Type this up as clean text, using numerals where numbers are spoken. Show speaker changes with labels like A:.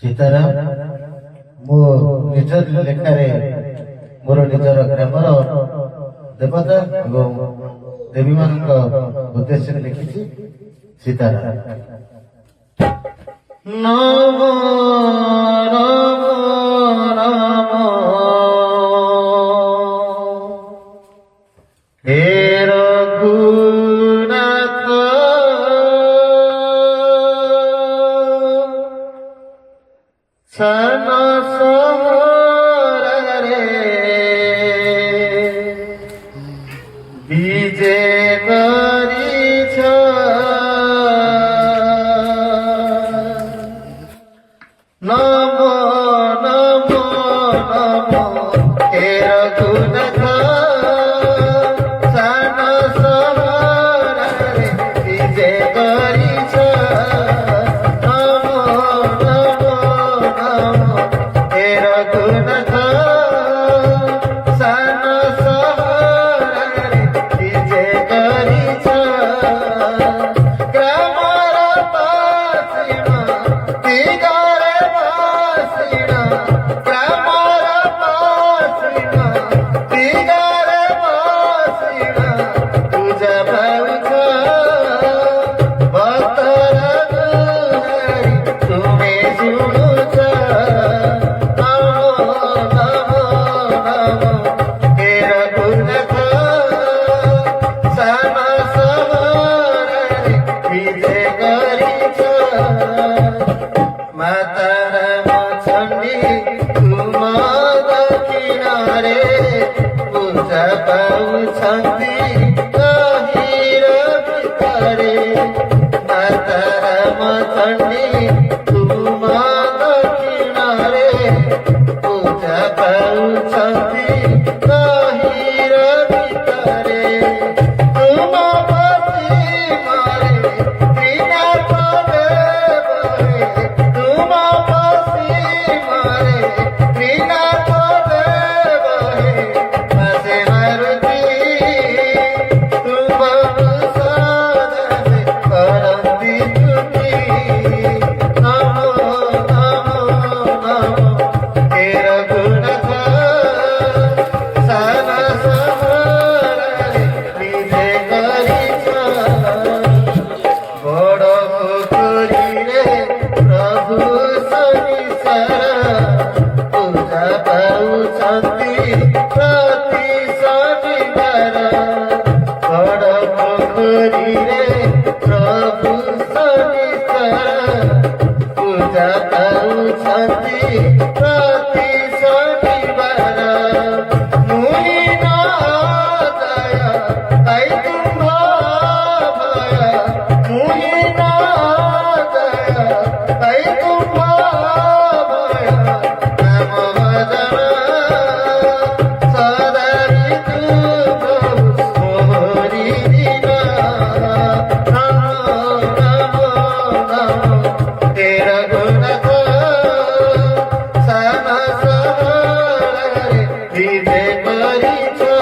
A: सीताराम मो निज लेखारे मोर निजर ग्रामर देवता एवं देवी मान उद्देश्य लिखी सीताराम। नम नम नम हे रघुनाथ सन सहरे विजय करिछ नम नम नम हे रघुनाथ सन सहरे विजय करिछ नम नम नम हे रघुनाथ सन सहरे विजय करिछ ग्रामर पासिना दिगरे पासिना ग्रामर पासिना दिगरे पासिना तुझा भाउछ भक्तर गुहारी तुमे सुनुछ नमो नमो नमो हे रघुनाथ सन सहरे विजय करिछ माताराम छन्दी तुम दक्षिणारे पूजा पाउछन्ति गहिर भितरे माताराम छन्दी तुम दक्षिणारे पूजा पाउछन्ति गहिर भितरे तुम बसी मारे बिना पदे बहे तुम बसी मारे बिना पदे बहे बसे मारुति तुम साधने करन्ति तुति नमो नमो नमो हे रघुनाथ सन सहरे विजय करिछ बड़ पोखरीरे प्रभु शनिसार पूजा पाउछन्ति प्रति शनिवार बड़ पोखरीरे प्रभु शनिसार पूजा पाउछन्ति प्रति शनिवार मुनि न दया